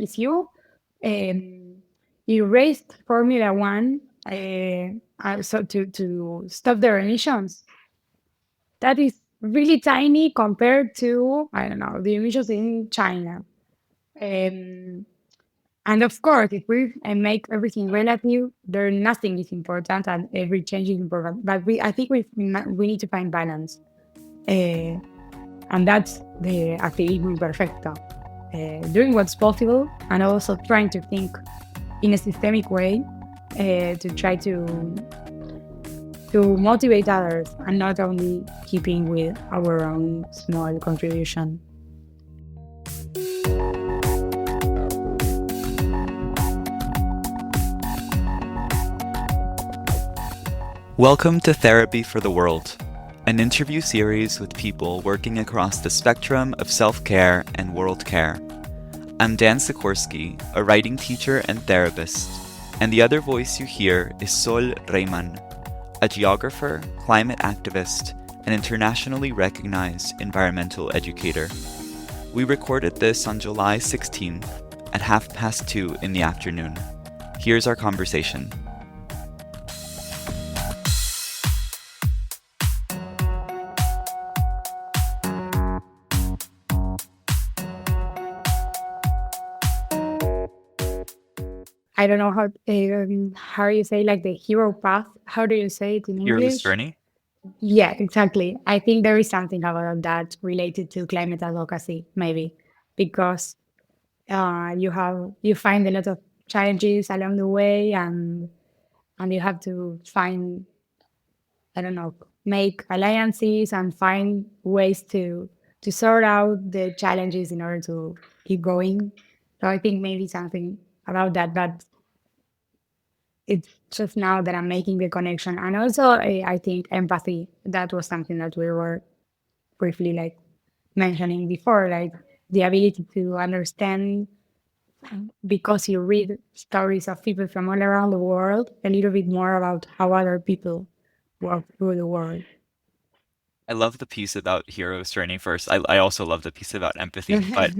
if um, you raised Formula One, so to stop their emissions, that is really tiny compared to, I don't know, the emissions in China. Um, and of course, if we make everything relative, there nothing is important and every change is important. But I think we need to find balance. Uh, and that's the activismo imperfecto. Doing what's possible and also trying to think in a systemic way to try to motivate others and not only keeping with our own small contribution. Welcome to Therapy for the World, an interview series with people working across the spectrum of self-care and world care. I'm Dan Sikorsky, a writing teacher and therapist, and the other voice you hear is Sol Reiman, a geographer, climate activist, and internationally recognized environmental educator. We recorded this on July 16th at 2:30 in the afternoon. Here's our conversation. I don't know how you say like the hero path. How do you say it in Hero's English? journey? Yeah, exactly. I think there is something about that related to climate advocacy, maybe, because you find a lot of challenges along the way, and you have to find, I don't know, make alliances and find ways to sort out the challenges in order to keep going. So I think maybe something about that, but it's just now that I'm making the connection. And also, I think empathy, that was something that we were briefly like mentioning before, like the ability to understand because you read stories of people from all around the world, a little bit more about how other people walk through the world. I love the piece about hero's journey first. I also love the piece about empathy, but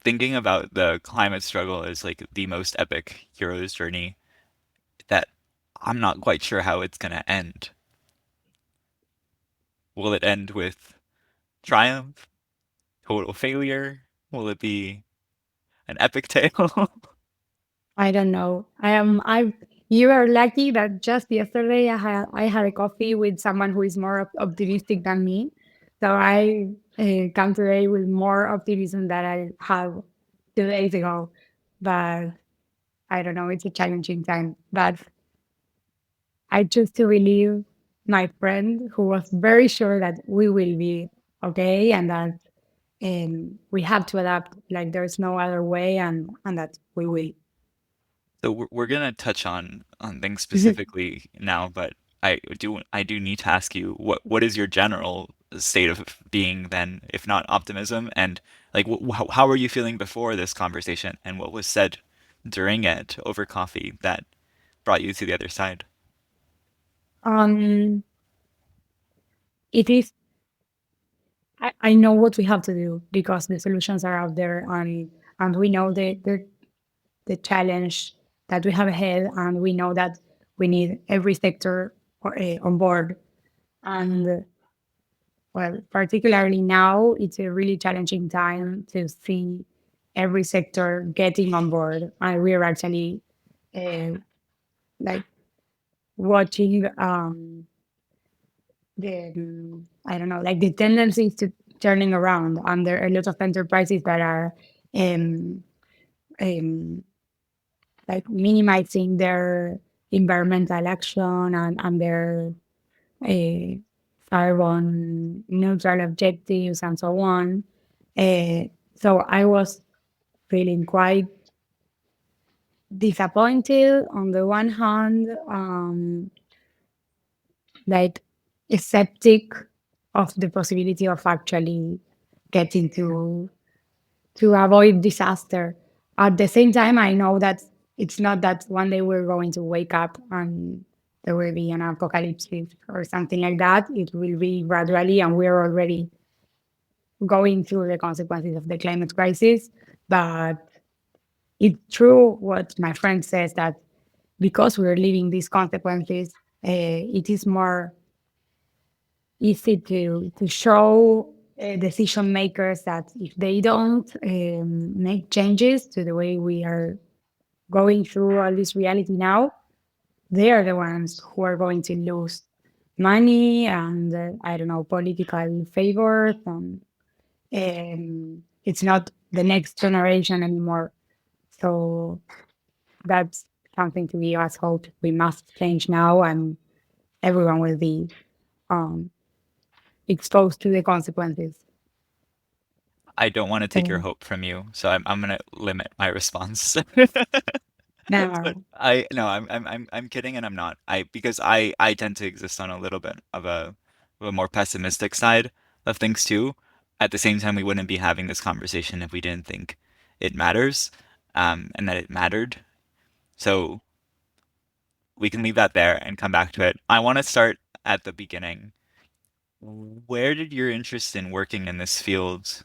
thinking about the climate struggle as like the most epic hero's journey that I'm not quite sure how it's going to end. Will it end with triumph? Total failure? Will it be an epic tale? I don't know. You are lucky that just yesterday I had a coffee with someone who is more optimistic than me. So I come today with more optimism than I had 2 days ago. But I don't know, it's a challenging time. But I choose to believe my friend who was very sure that we will be okay and that we have to adapt, like there's no other way, and that we will. So we're gonna touch on things specifically now, but I do need to ask you what is your general state of being then, if not optimism, and like how are you feeling before this conversation, and what was said during it over coffee that brought you to the other side? um, it is. I know what we have to do because the solutions are out there, and we know the challenge that we have ahead, and we know that we need every sector on board. And well, particularly now, it's a really challenging time to see every sector getting on board, and we are actually uh, like watching the I don't know, like the tendencies to turning around, and there are a lot of enterprises that are um, um, like minimizing their environmental action and their uh, carbon neutral objectives and so on. So I was feeling quite disappointed on the one hand, like skeptic of the possibility of actually getting to avoid disaster. At the same time, I know that it's not that one day we're going to wake up and there will be an apocalypse or something like that. It will be gradually, and we're already going through the consequences of the climate crisis. But it's true what my friend says that because we're living these consequences, it is more easy to show decision makers that if they don't make changes to the way we are going through all this reality now, they are the ones who are going to lose money and I don't know, political favors. It's not the next generation anymore. So that's something to be us hope we must change now, and everyone will be um, exposed to the consequences. I don't want to take your So hope from you, so I'm gonna limit my response. But now, I no, I'm kidding and I'm not. Because I tend to exist on a little bit of a more pessimistic side of things too. At the same time, we wouldn't be having this conversation if we didn't think it matters, and that it mattered. So we can leave that there and come back to it. I want to start at the beginning. Where did your interest in working in this field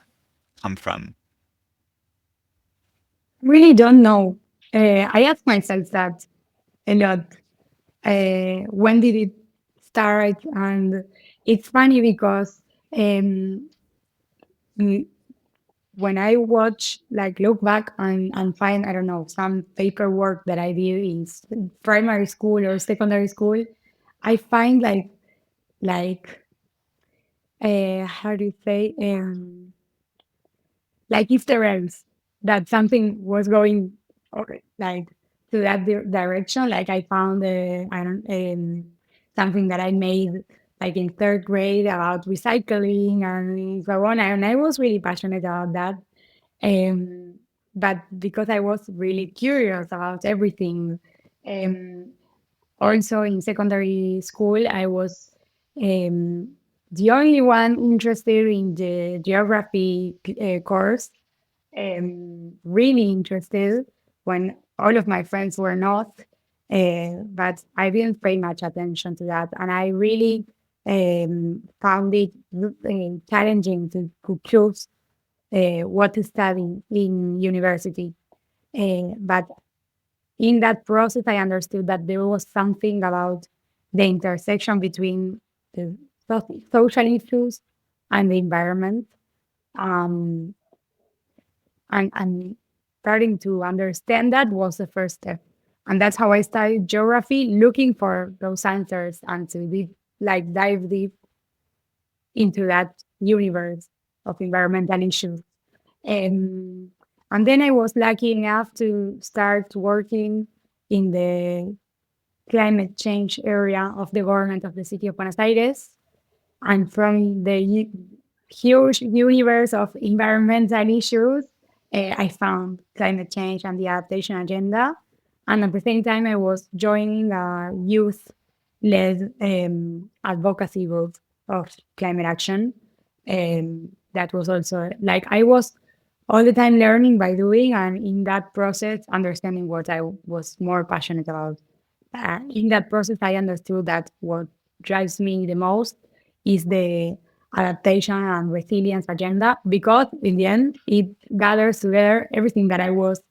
come from? really don't know. I ask myself that a lot. When did it start? And it's funny because um, mm, when I watch, like, look back and find, I don't know, some paperwork that I did in primary school or secondary school, I find like how do you say, like Easter eggs that something was going like to that direction. Like I found I don't something that I made like in third grade about recycling and so on, and I was really passionate about that. Um, but because I was really curious about everything, um, also in secondary school, I was um, the only one interested in the geography course, really interested when all of my friends were not. But I didn't pay much attention to that. And I really found it challenging to choose what to study in university. But in that process, I understood that there was something about the intersection between the social issues and the environment. Um, and starting to understand that was the first step. And that's how I studied geography, looking for those answers and to dive deep into that universe of environmental issues. Um, and then I was lucky enough to start working in the climate change area of the government of the city of Buenos Aires. And from the huge universe of environmental issues, I found climate change and the adaptation agenda. And at the same time, I was joining a youth led advocacy group of climate action. That was also like I was all the time learning by doing, and in that process, understanding what I was more passionate about. In that process, I understood that what drives me the most is the adaptation and resilience agenda, because in the end, it gathers together everything that I was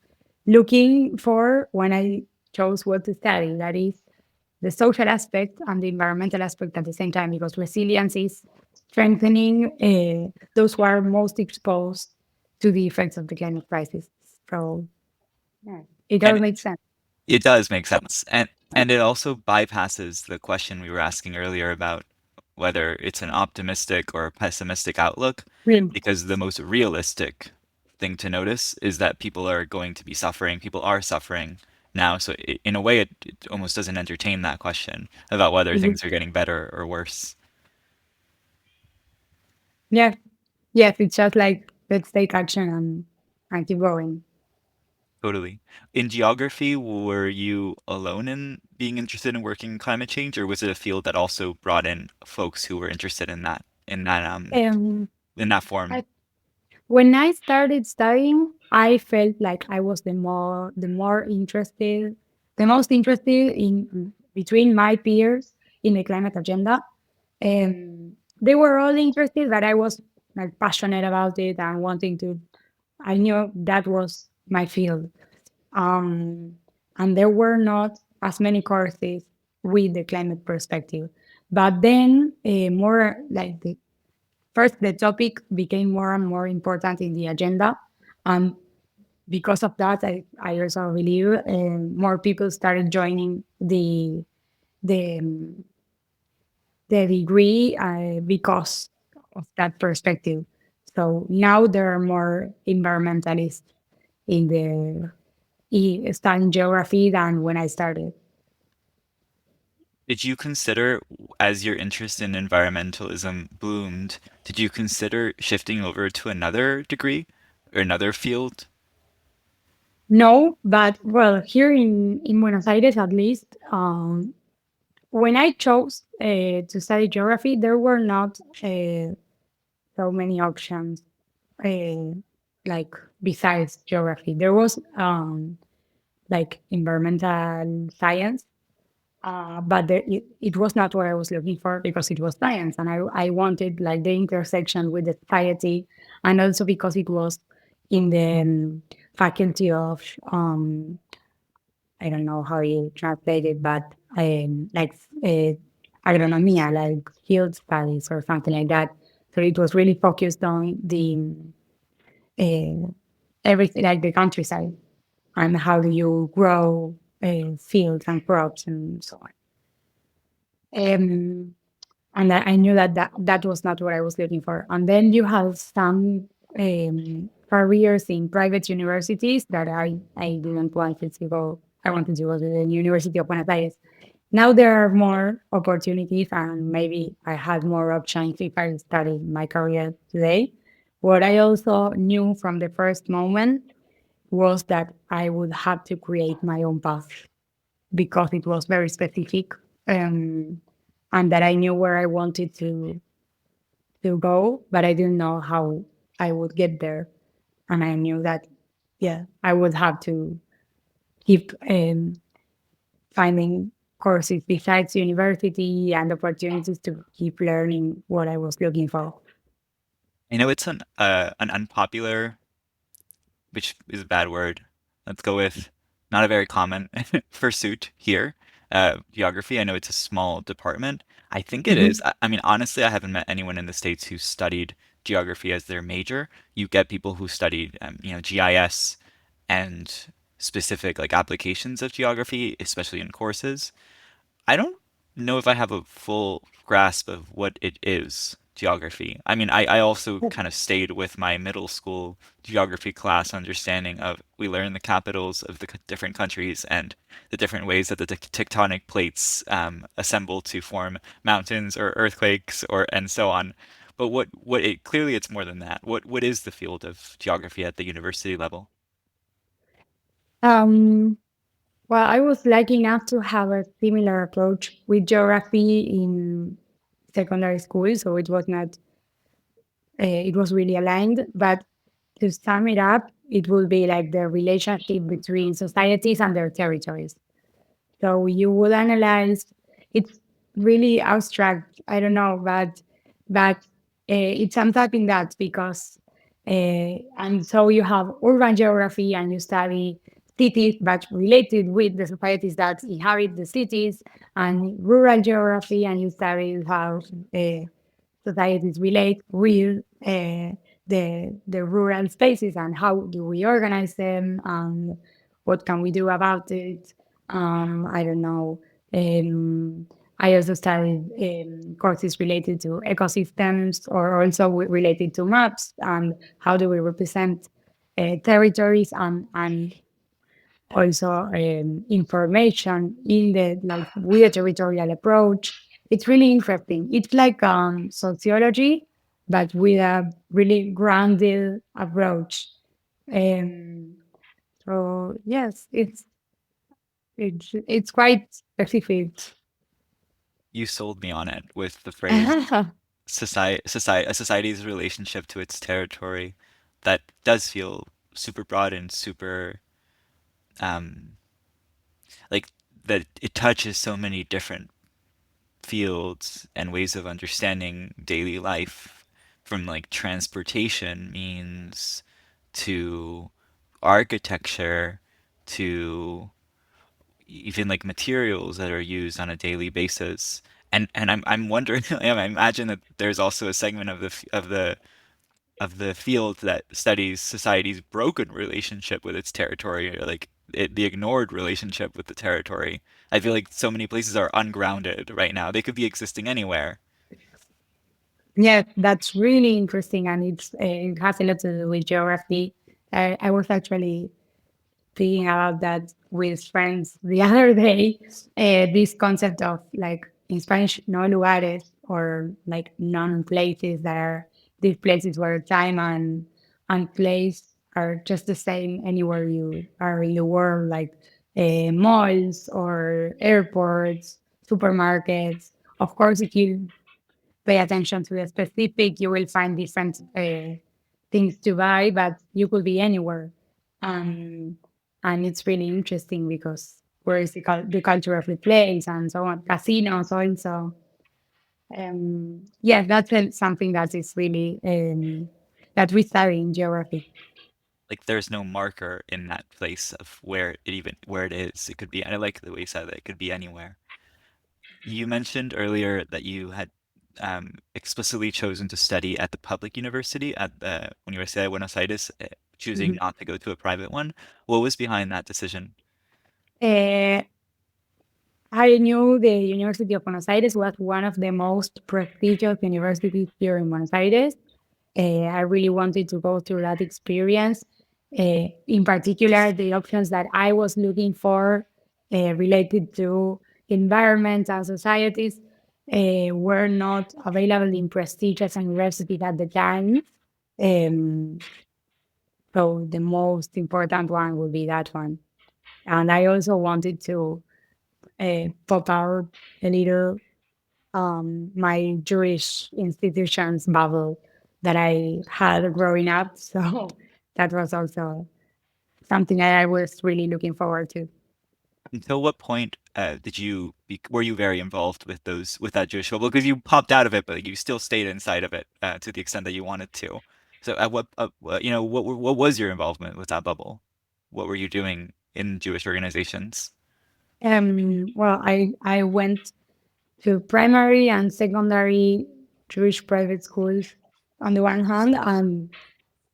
looking for when I chose what to study. That is the social aspect and the environmental aspect at the same time, because resilience is strengthening those who are most exposed to the effects of the climate crisis. So yeah, it all And makes sense. it does make sense. And it also bypasses the question we were asking earlier about whether it's an optimistic or a pessimistic outlook, Really. because the most realistic thing to notice is that people are going to be suffering. People are suffering now. So in a way, it almost doesn't entertain that question about whether Mhm. things are getting better or worse. Yeah. Yes, it's just like let's take action and keep going. Totally. In geography, were you alone in being interested in working in climate change, or was it a field that also brought in folks who were interested Um, in that form? I, when I started studying, I felt like I was the most interested in between my peers in the climate agenda. They were all interested, but I was like passionate about it and wanting to. I knew that was my field. um, and there were not as many courses with the climate perspective. But then, more like the first, the topic became more and more important in the agenda, and because of that, I also believe more people started joining the um, the degree because of that perspective. So now there are more environmentalists in the studying geography than when I started. Did you consider, as your interest in environmentalism bloomed, did you consider shifting over to another degree or another field? No, but well, here in Buenos Aires, at least, when I chose to study geography, there were not so many options uh, like besides geography. There was like environmental science, but it was not what I was looking for because it was science, and I wanted like the intersection with the society, and also because it was in the faculty of I don't know how you translate it, but like agronomia, like field studies or something like that. So it was really focused on the uh, everything, like the countryside, and how do you grow fields and crops and so on. And I knew that was not what I was looking for. And then you have some careers in private universities that I didn't want to go. I wanted to go to the University of Buenos Aires. Now there are more opportunities, and maybe I had more options if I studied my career today. What I also knew from the first moment was that I would have to create my own path because it was very specific, and that I knew where I wanted to go, but I didn't know how I would get there. And I knew that, yeah, I would have to keep finding courses besides university and opportunities to keep learning what I was looking for. I know it's an unpopular, which is a bad word. Let's go with not a very common pursuit here. Geography. I know it's a small department. I think it is. Mhm. I mean, honestly, I haven't met anyone in the States who studied geography as their major. You get people who studied, GIS and specific like applications of geography, especially in courses. I don't know if I have a full grasp of what it is, geography. I mean, I also kind of stayed with my middle school geography class understanding of we learn the capitals of the different countries and the different ways that the tectonic plates assemble to form mountains or earthquakes or and so on. But what it clearly it's more than that. What is the field of geography at the university level? Um, well, I was lucky enough to have a similar approach with geography in secondary school, so it was not it was really aligned. But to sum it up, it would be like the relationship between societies and their territories. So you would analyze. It's really abstract. I don't know, but it's something that because and so you have urban geography and you study cities, but related with the societies that inhabit the cities, and rural geography, and you study how societies relate with the rural spaces and how do we organize them and what can we do about it. I don't know. Um, I also studied courses related to ecosystems or also related to maps and how do we represent territories and also information in the like with a territorial approach. It's really interesting. It's like sociology, but with a really grounded approach. Um, so yes, it's quite specific. You sold me on it with the phrase a society's relationship to its territory that does feel super broad and super um like that it touches so many different fields and ways of understanding daily life from like transportation means to architecture to even like materials that are used on a daily basis. And I'm wondering, I imagine that there's also a segment of the field that studies society's broken relationship with its territory, or like the ignored relationship with the territory. I feel like so many places are ungrounded right now. They could be existing anywhere. Yeah, that's really interesting, and it has a lot to do with geography. I was actually thinking about that with friends the other day. This concept of like in Spanish, no lugares, or like non places, that are these places where time and place are just the same anywhere you are in the world, like malls or airports, supermarkets. Of course, if you pay attention to the specific, you will find different things to buy, but you could be anywhere. Um, and it's really interesting because where is the culture of the place and so on. Casinos also. Yeah, that's something that is really that we study in geography. Like there's no marker in that place of where it is. It could be, and I like the way you said that it could be anywhere. You mentioned earlier that you had explicitly chosen to study at the public university at the Universidad de Buenos Aires, choosing Mhm. not to go to a private one. What was behind that decision? Uh, I knew the University of Buenos Aires was one of the most prestigious universities here in Buenos Aires. I really wanted to go through that experience. In particular, the options that I was looking for related to environment and societies were not available in prestigious universities at the time. Um, so the most important one would be that one. And I also wanted to pop out a little my Jewish institutions bubble that I had growing up. So that was also something that I was really looking forward to. Until what point were you very involved with that Jewish bubble? Because you popped out of it, but you still stayed inside of it to the extent that you wanted to. So at what was your involvement with that bubble? What were you doing in Jewish organizations? Well, I went to primary and secondary Jewish private schools on the one hand, and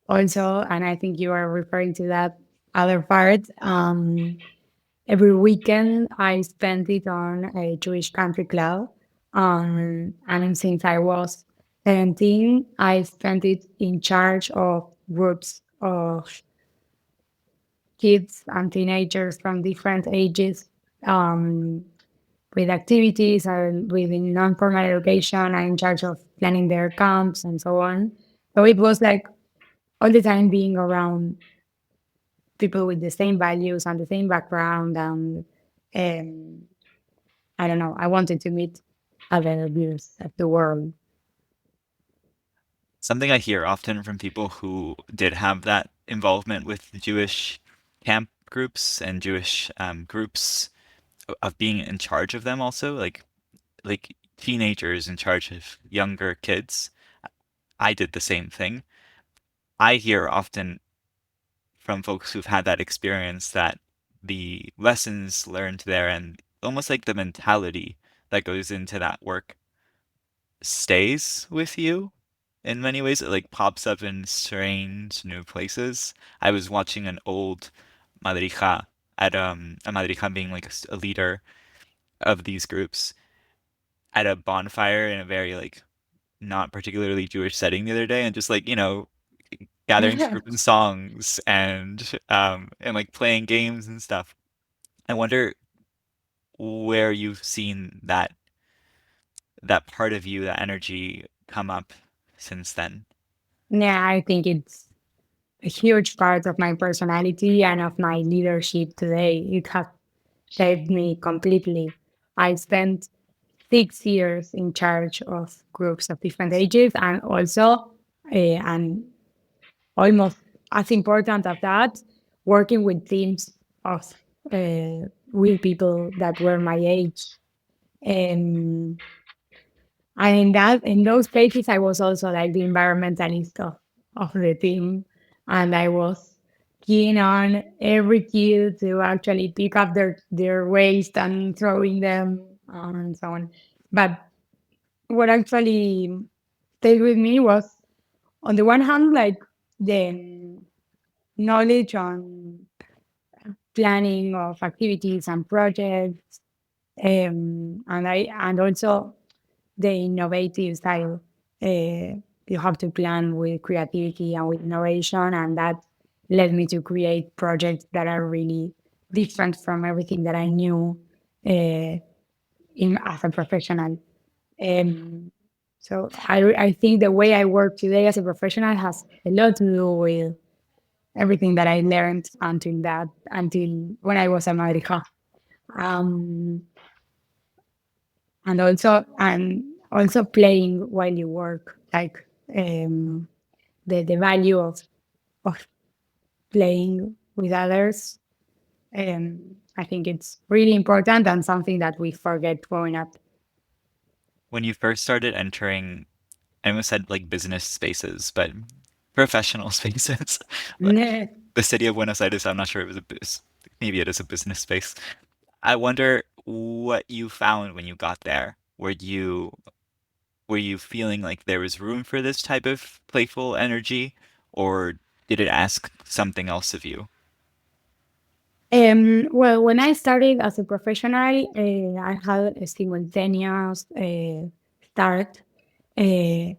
also, and I think you are referring to that other part. Every weekend, I spent it on a Jewish country club. And since I was 17, I spent it in charge of groups of kids and teenagers from different ages, um, with activities and within non-formal education. I'm in charge of planning their camps and so on. So it was like all the time being around people with the same values and the same background. And um, I don't know. I wanted to meet other views of the world. Something I hear often from people who did have that involvement with the Jewish camp groups and Jewish groups of being in charge of them also, like teenagers in charge of younger kids. I did the same thing. I hear often from folks who've had that experience that the lessons learned there and almost like the mentality that goes into that work stays with you in many ways. It like pops up in strange new places. I was watching an old madrija at a madrija being like a leader of these groups at a bonfire in a very like not particularly Jewish setting the other day, and just like gathering to Yeah. group and songs and like playing games and stuff. I wonder where you've seen that part of you, that energy come up since then. Yeah, I think it's a huge part of my personality and of my leadership today. It has shaped me completely. I spent 6 years in charge of groups of different ages, and also, and almost as important as that, working with teams of with people that were my age. And And in those places, I was also like the environmentalist of the team, and I was keen on every kid to actually pick up their waste and throwing them and so on. But what actually stayed with me was, on the one hand, like the knowledge on planning of activities and projects, and also the innovative style. You have to plan with creativity and with innovation, and that led me to create projects that are really different from everything that I knew in as a professional. Um, so I think the way I work today as a professional has a lot to do with everything that I learned until when I was a Madrigal. Um, and also playing while you work, like the value of playing with others. I think it's really important and something that we forget growing up. When you first started entering, I almost said like business spaces, but professional spaces. Like the city of Buenos Aires, I'm not sure it was maybe it is a business space. I wonder what you found when you got there. Were you feeling like there was room for this type of playful energy, or did it ask something else of you? Well, when I started as a professional, I had a simultaneous start. Uh,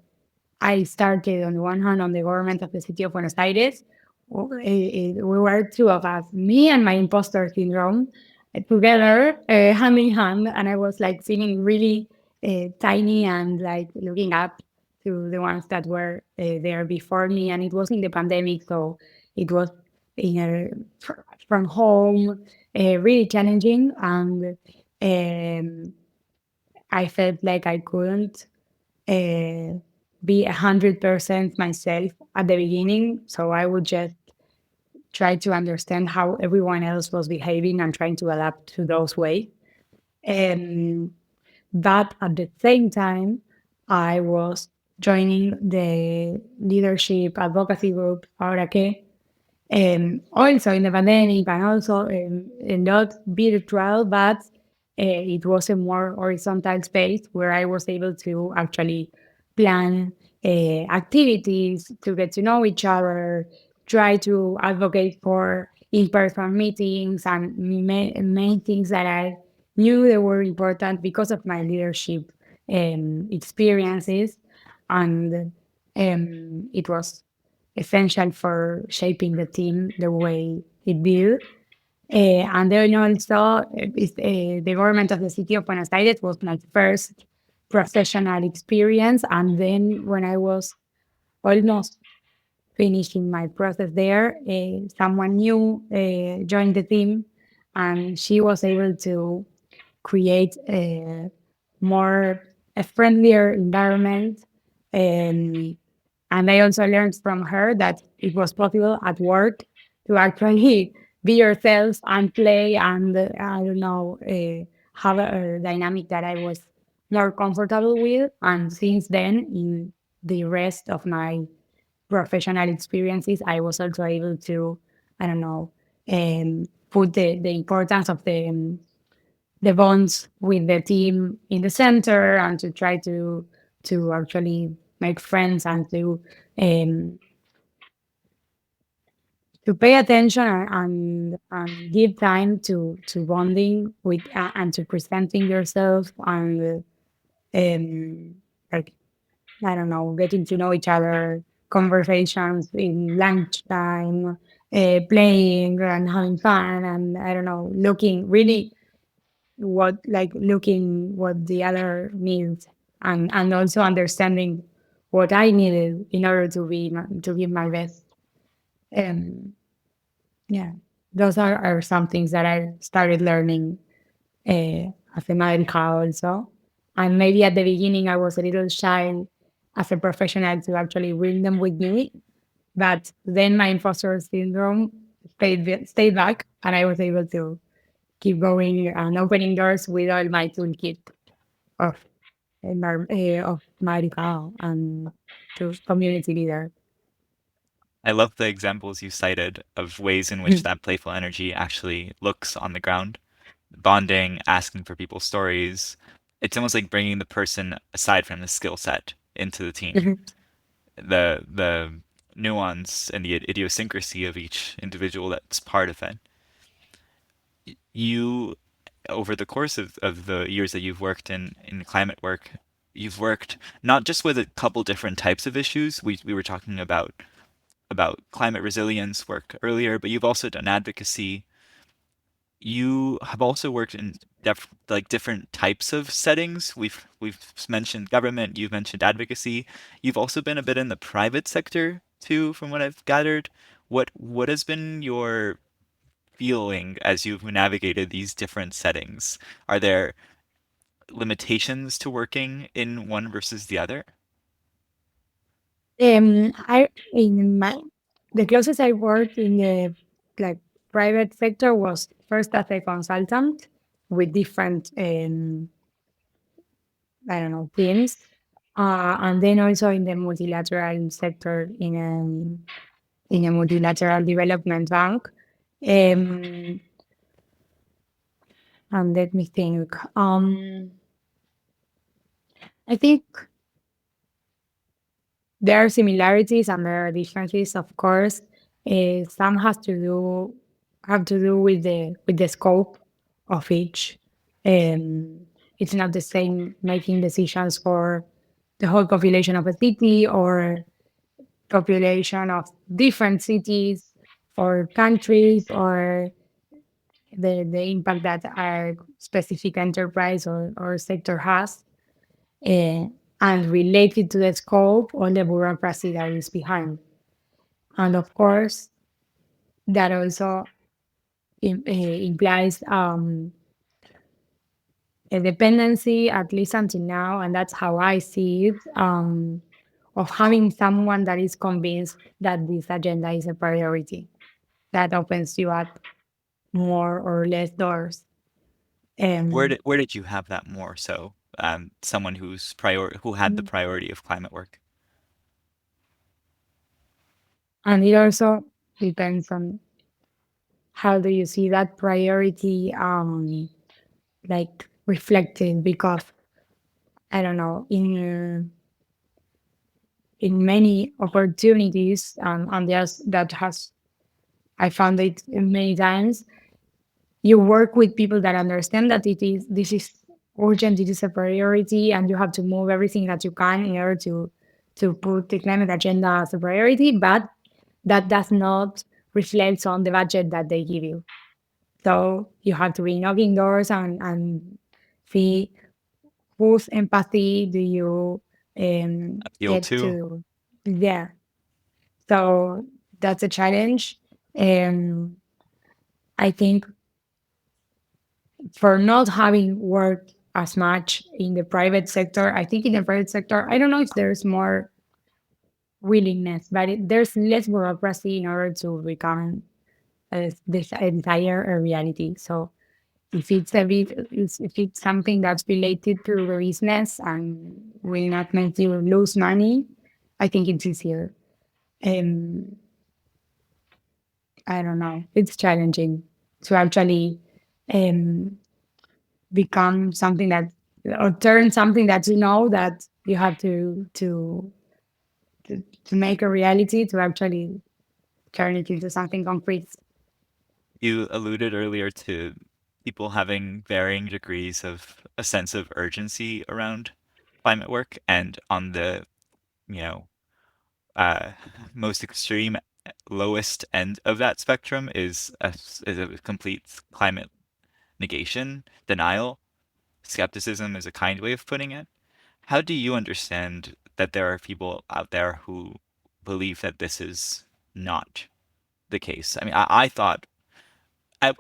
I started on the one hand on the government of the city of Buenos Aires. We were two of us, me and my imposter syndrome, together, hand in hand, and I was like feeling really tiny and like looking up to the ones that were there before me. And it was in the pandemic, so it was in from home, really challenging, and I felt like I couldn't uh, be 100% myself at the beginning. So I would just try to understand how everyone else was behaving and trying to adapt to those ways. Um, but at the same time, I was joining the leadership advocacy group, Ahora Que, also in the pandemic and also not virtual, but it was a more horizontal space where I was able to actually plan activities to get to know each other, try to advocate for in-person meetings and main things that I knew they were important because of my leadership experiences. And it was essential for shaping the team the way it did. And then also, the government of the city of Buenos Aires was my first professional experience. And then when I was almost finishing my process there, someone new joined the team, and she was able to create a friendlier environment. Um, and I also learned from her that it was possible at work to actually be yourself and play and, I don't know, have a dynamic that I was more comfortable with. And since then, in the rest of my professional experiences, I was also able to, I don't know, put the importance of the bonds with the team in the center and to try to actually make friends and um, to pay attention and give time to bonding with and to presenting yourself and like I don't know, getting to know each other, conversations in lunchtime, playing and having fun, and I don't know, looking really looking what the other needs, and also understanding what I needed in order to give my best. And yeah, those are some things that I started learning as a America also. And maybe at the beginning I was a little shy as a professional to actually bring them with me. But then my imposter syndrome stayed back, and I was able to keep going and opening doors with all my toolkit of of Maricao and to community leader. I love the examples you cited of ways in which that playful energy actually looks on the ground. Bonding, asking for people's stories. It's almost like bringing the person aside from the skill set into the team. The nuance and the idiosyncrasy of each individual that's part of it. You, over the course of the years that you've worked in climate work, you've worked not just with a couple different types of issues. We were talking about climate resilience work earlier, but you've also done advocacy. You have also worked in like different types of settings. We've mentioned government, you've mentioned advocacy. You've also been a bit in the private sector too, from what I've gathered. What has been your feeling as you've navigated these different settings? Are there limitations to working in one versus the other? I in my the closest I worked in the like private sector was first as a consultant with different I don't know teams, and then also in the multilateral sector in a multilateral development bank. Um, and let me think. I think there are similarities and there are differences, of course. Some has to do have to do with the scope of each. Um, it's not the same making decisions for the whole population of a city or population of different cities or countries or the impact that our specific enterprise or sector has, uh, and related to the scope or the bureaucracy that is behind. And of course, that also implies a dependency, at least until now, and that's how I see it, of having someone that is convinced that this agenda is a priority. That opens you up more or less doors. Um, Where did you have that more so? Someone who had the priority of climate work. and it also depends on how do you see that priority like reflected, because I don't know, in many opportunities, and there's that has I found it many times. You work with people that understand that this is urgent, it is a priority, and you have to move everything that you can in order to put the climate agenda as a priority, but that does not reflect on the budget that they give you. So you have to be knocking doors and see whose empathy do you Appeal get to? to. Yeah. So that's a challenge. Um, I think for not having worked as much in the private sector, I think in the private sector, I don't know if there's more willingness, but there's less bureaucracy in order to become this entire reality. So if it's a bit, if it's something that's related to the business and will not make you lose money, I think it's easier. Um, I don't know. It's challenging to actually um, become something that or turn something that you know that you have to make a reality to actually turn it into something concrete. You alluded earlier to people having varying degrees of a sense of urgency around climate work, and on the, you know, uh, most extreme, lowest end of that spectrum is a complete climate negation, denial. Skepticism is a kind way of putting it. How do you understand that there are people out there who believe that this is not the case? I mean, I thought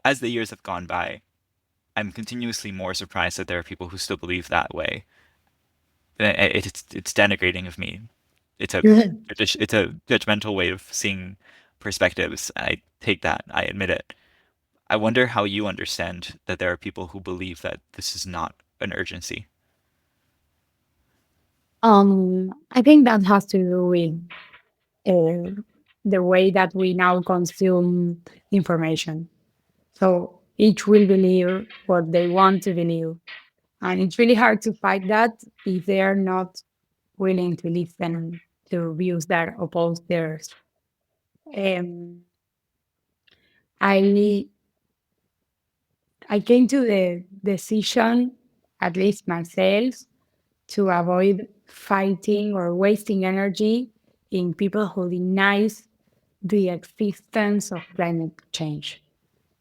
as the years have gone by, I'm continuously more surprised that there are people who still believe that way. It's denigrating of me. It's a it's a judgmental way of seeing perspectives. I take that. I admit it. I wonder how you understand that there are people who believe that this is not an urgency. I think that has to do with the way that we now consume information. So each will believe what they want to believe. And it's really hard to fight that if they are not willing to listen to views that oppose theirs. Um, I I came to the decision, at least myself, to avoid fighting or wasting energy in people who denies the existence of climate change.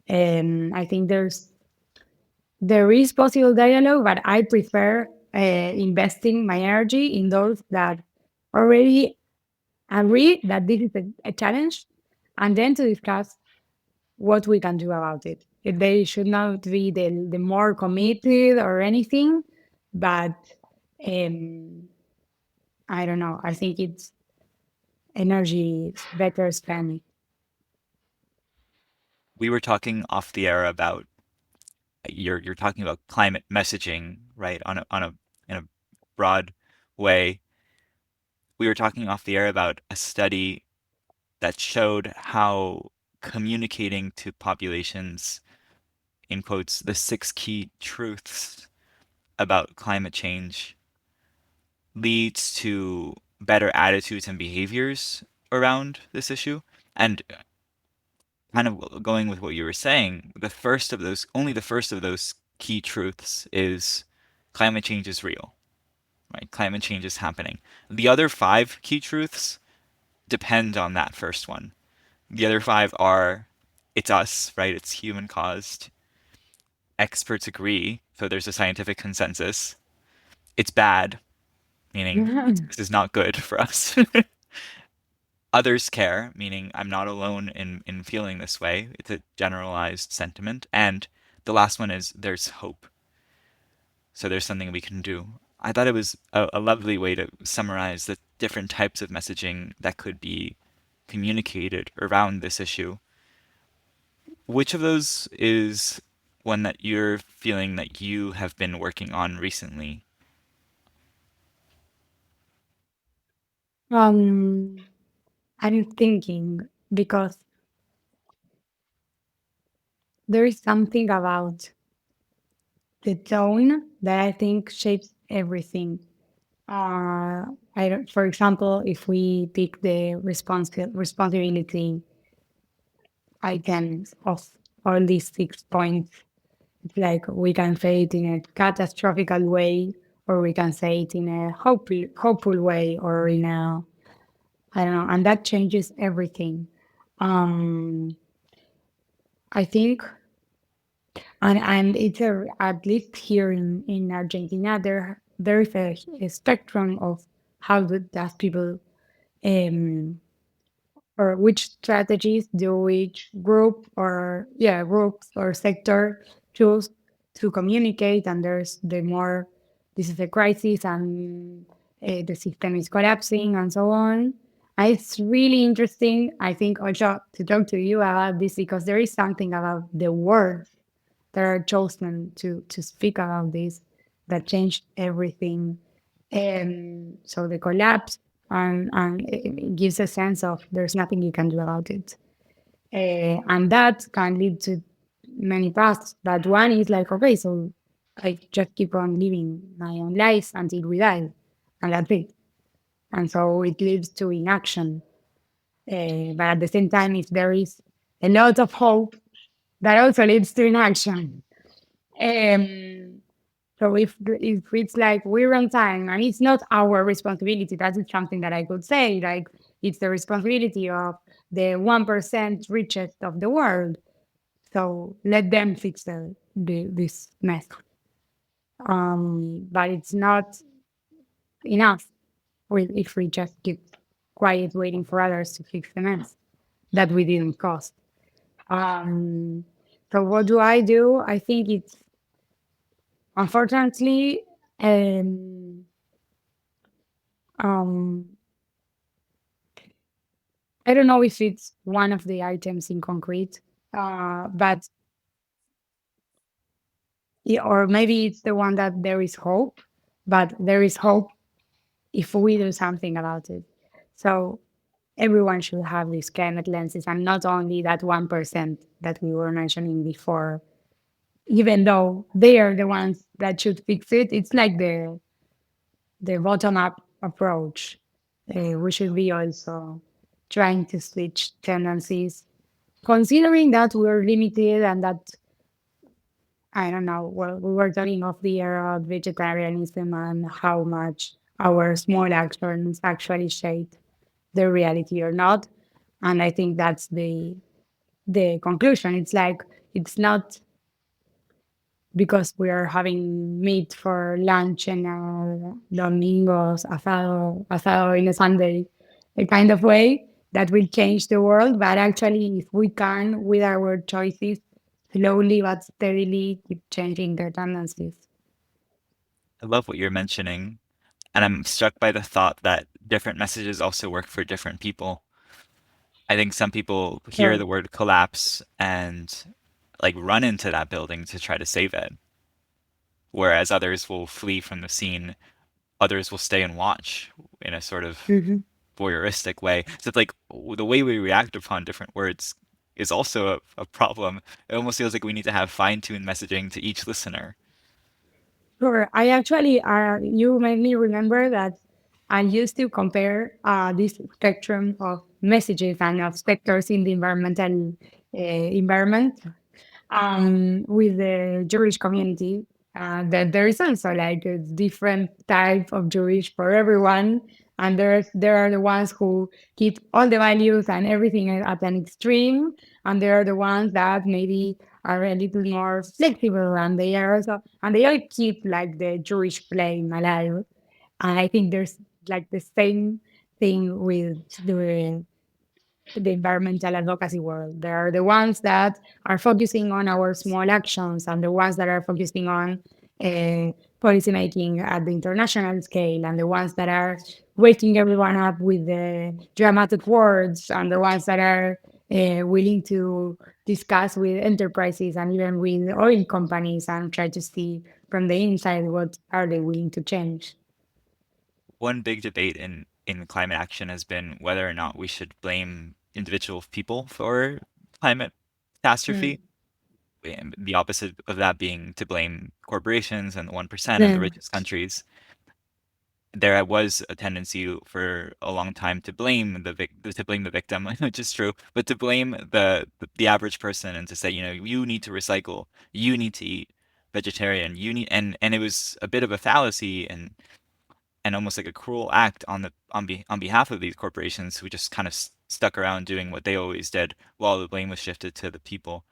I think there is possible dialogue, but I prefer investing my energy in those that already agree that this is a challenge, and then to discuss what we can do about it. They should not be the more committed or anything, but um, I don't know. I think it's energy is better spent. We were talking off the air about you're talking about climate messaging, right? On a in a broad way. We were talking off the air about a study that showed how communicating to populations, in quotes, the six key truths about climate change leads to better attitudes and behaviors around this issue. And kind of going with what you were saying, the first of those, only the first of those key truths is climate change is real, right? Climate change is happening. The other five key truths depend on that first one. The other five are it's us, right? It's human caused. Experts agree, so there's a scientific consensus. It's bad, meaning this is not good for us. Others care, meaning I'm not alone in feeling this way. It's a generalized sentiment. And the last one is there's hope. So there's something we can do. I thought it was a lovely way to summarize the different types of messaging that could be communicated around this issue. Which of those is one that you're feeling that you have been working on recently? um, I'm thinking because there is something about the tone that I think shapes everything. I don't, for example, if we pick the responsibility items of all these 6 points, it's like we can say it in a catastrophical way, or we can say it in a hopeful way, or in a, I don't know, and that changes everything. Um, I think, and it's at least here in Argentina, there is a spectrum of how does people um, or which strategies do each group or groups or sector choose to communicate, and there's the more this is a crisis and the system is collapsing and so on. And it's really interesting, I think, also to talk to you about this because there is something about the words that are chosen to speak about this that changed everything. So the collapse and it gives a sense of there's nothing you can do about it. And that can lead to many paths. But one is like, okay, so I just keep on living my own life until we die, and that's it. And so it leads to inaction. But at the same time, if there is a lot of hope, that also leads to inaction. Um, so if it's like we're on time and it's not our responsibility, that is something that I could say. Like it's the responsibility of the 1% richest of the world. So let them fix this mess. But it's not enough if we just keep quiet waiting for others to fix the mess that we didn't cause. Um, so what do? I think it's unfortunately um, um, I don't know if it's one of the items in concrete, but or maybe it's the one that there is hope, but there is hope if we do something about it. So everyone should have these climate lenses and not only that 1% that we were mentioning before. Even though they are the ones that should fix it, it's like the bottom up approach. We should be also trying to switch tendencies, considering that we're limited and that I don't know. Well, we were talking off the air of vegetarianism and how much our small actions actually shape the reality or not. And I think that's the conclusion. It's like it's not because we are having meat for lunch and domingos, asado in a Sunday, a kind of way that will change the world. But actually, if we can, with our choices, slowly but steadily keep changing their tendencies. I love what you're mentioning, and I'm struck by the thought that different messages also work for different people. I think some people hear Sure. the word collapse and like run into that building to try to save it, whereas others will flee from the scene. Others will stay and watch in a sort of Mhm. voyeuristic way. So it's like the way we react upon different words is also a problem. It almost feels like we need to have fine-tuned messaging to each listener. Sure. I actually, you made me remember that I used to compare this spectrum of messages and of sectors in the environmental environment with the Jewish community. That there is also like a different type of Jewish for everyone, and there are the ones who keep all the values and everything at an extreme, and there are the ones that maybe are a little more flexible, and they are also and they all keep like the Jewish flame alive. And I think there's like the same thing with the environmental advocacy world. There are the ones that are focusing on our small actions and the ones that are focusing on policy making at the international scale and the ones that are waking everyone up with the dramatic words and the ones that are willing to discuss with enterprises and even with oil companies and try to see from the inside what are they willing to change. One big debate in climate action has been whether or not we should blame individual people for climate Mm. catastrophe. And the opposite of that being to blame corporations and the 1% and the Yeah. richest countries. There was a tendency for a long time to blame the victim, which is true, but to blame the average person and to say, you know, you need to recycle, you need to eat vegetarian, you need and it was a bit of a fallacy and almost like a cruel act on behalf of these corporations who just kind of stuck around doing what they always did while the blame was shifted to the people.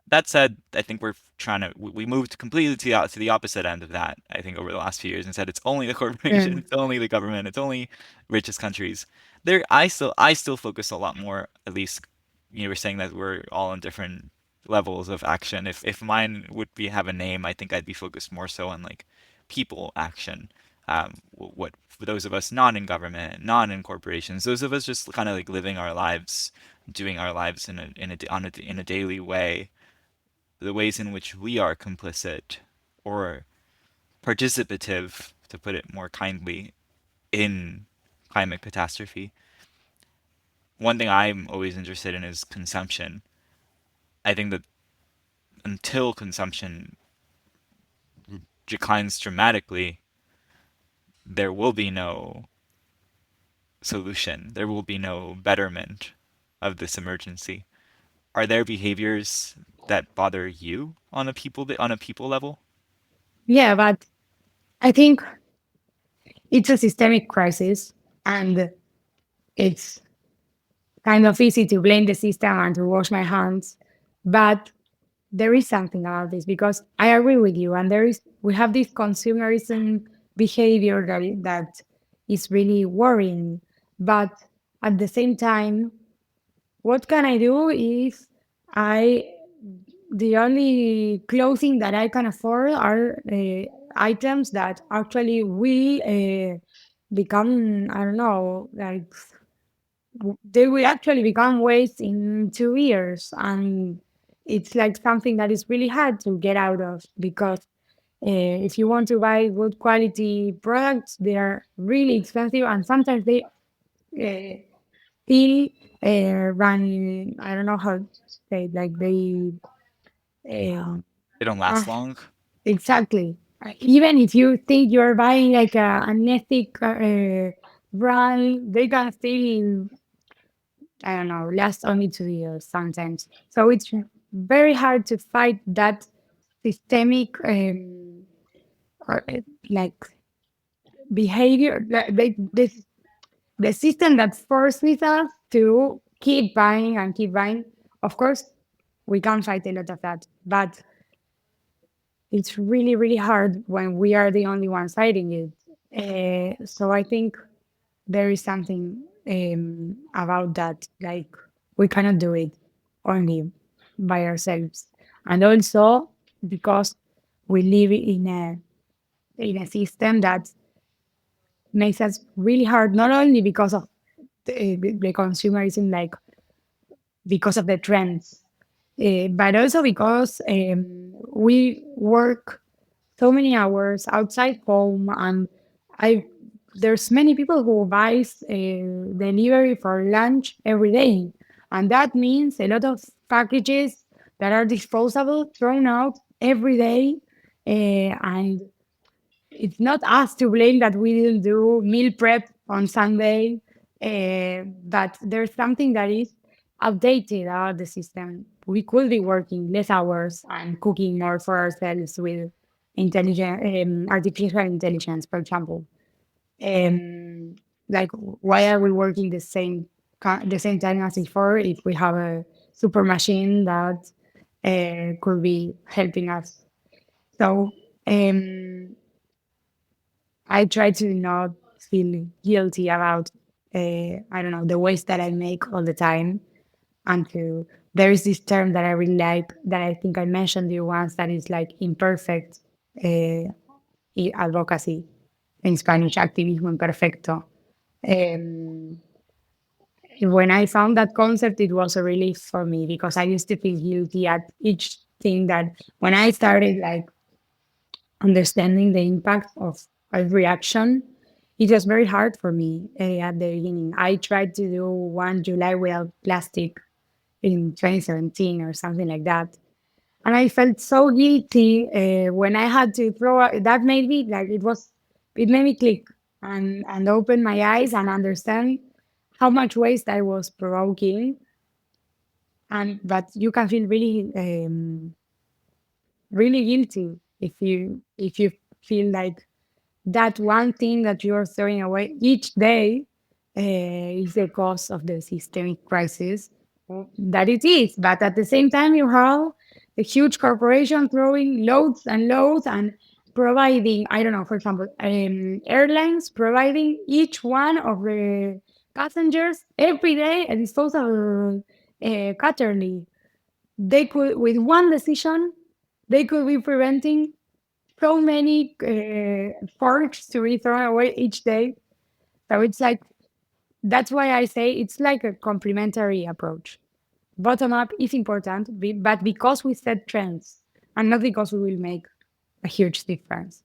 That said, I think we're trying to we moved completely to the opposite end of that. I think over the last few years and said it's only the corporation, Yeah. it's only the government, it's only richest countries. I still focus a lot more. At least you were saying that we're all on different levels of action. If mine would be have a name, I think I'd be focused more so on like people action. What for those of us not in government, not in corporations, those of us just kind of like living our lives, doing our lives in a daily way, the ways in which we are complicit or participative, to put it more kindly, in climate catastrophe. One thing I'm always interested in is consumption. I think that until consumption declines dramatically, there will be no solution. There will be no betterment of this emergency. Are there behaviors that bother you on a people level? Yeah, but I think it's a systemic crisis and it's kind of easy to blame the system and to wash my hands. But there is something about this because I agree with you. And we have this consumerism behavior that is really worrying. But at the same time, what can I do if I, the only clothing that I can afford are items that actually will become, I don't know, like they will actually become waste in 2 years. And it's like something that is really hard to get out of because if you want to buy good quality products, they are really expensive and sometimes they still run. I don't know how to say it, like uh, They don't last ah, long. exactly. Even if you think you're buying like an ethic brand, they can still, I don't know, last only 2 years sometimes. So it's very hard to fight that systemic or, like behavior, the system that forces us to keep buying and keep buying. Of course, we can fight a lot of that, but it's really, really hard when we are the only ones fighting it. So I think there is something about that. Like we cannot do it only by ourselves, and also because we live in a system that makes us really hard. Not only because of the consumerism, like because of the trends, but also because we work so many hours outside home, and I there's many people who buys delivery for lunch every day, and that means a lot of packages that are disposable thrown out every day, and it's not us to blame that we didn't do meal prep on Sunday, but there's something that is outdated about the system. We could be working less hours and cooking more for ourselves with artificial intelligence, for example. Um, like, why are we working the same time as before if we have a super machine that could be helping us? So. I try to not feel guilty about, I don't know, the waste that I make all the time. And to, there is this term that I really like that I think I mentioned you once that is like imperfect advocacy, in Spanish, activismo imperfecto. Um, when I found that concept, it was a relief for me because I used to feel guilty at each thing that when I started like understanding the impact of every action, it was very hard for me at the beginning. I tried to do 1 July without plastic in 2017 or something like that. And I felt so guilty when I had to that made me like it made me click and open my eyes and understand how much waste I was provoking. And but you can feel really guilty if you feel like that one thing that you're throwing away each day is the cause of the systemic crisis that it is. But at the same time, you have a huge corporation throwing loads and loads and providing, I don't know, for example, airlines providing each one of the passengers every day a disposable cutlery. They could, with one decision, they could be preventing so many forks to be thrown away each day. So it's like, that's why I say it's like a complementary approach. Bottom up is important, but because we set trends and not because we will make a huge difference.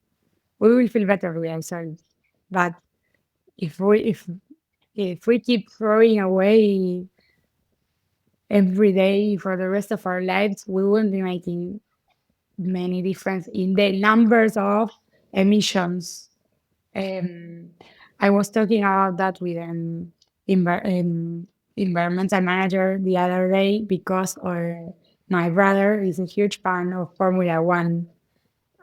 We will feel better with ourselves. But if we if we keep throwing away every day for the rest of our lives, we won't be making many difference in the numbers of emissions. Um, I was talking about that with an environmental manager the other day because my brother is a huge fan of Formula One.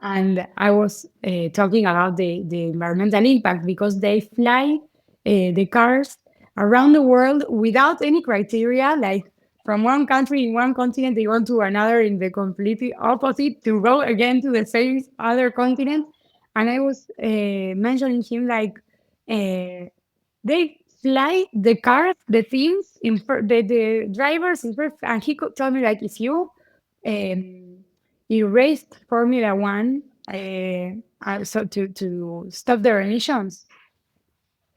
And I was talking about the environmental impact because they fly the cars around the world without any criteria, like from one country in one continent, they go to another in the completely opposite to go again to the same other continent. And I was mentioning him like they fly the cars, the teams, the drivers, and he could tell me like if you um, erased Formula One, so to stop their emissions.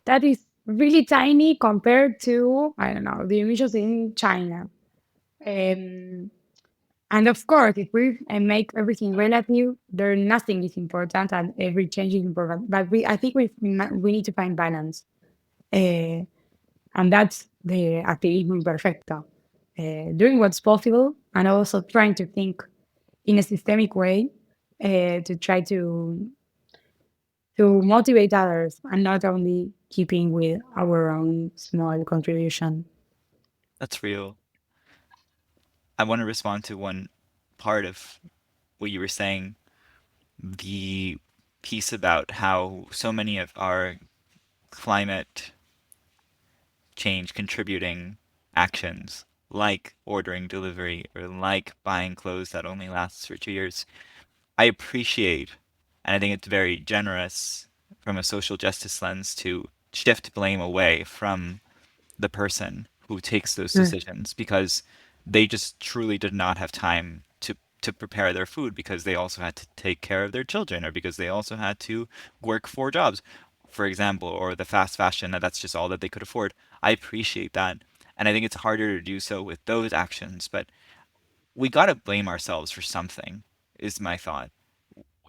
That is really tiny compared to, I don't know, the emissions in China. Um, and of course, if we make everything relative, there nothing is important and every change is important. But I think we need to find balance. Uh, And that's the activismo imperfecto, doing what's possible and also trying to think in a systemic way to try to motivate others and not only keeping with our own small contribution. That's real. I want to respond to one part of what you were saying, the piece about how so many of our climate change contributing actions, like ordering delivery or like buying clothes that only lasts for 2 years, I appreciate, and I think it's very generous from a social justice lens to shift blame away from the person who takes those Mm. decisions because they just truly did not have time to prepare their food because they also had to take care of their children or because they also had to work 4 jobs, for example, or the fast fashion that's just all that they could afford. I appreciate that. And I think it's harder to do so with those actions, but we gotta blame ourselves for something, is my thought,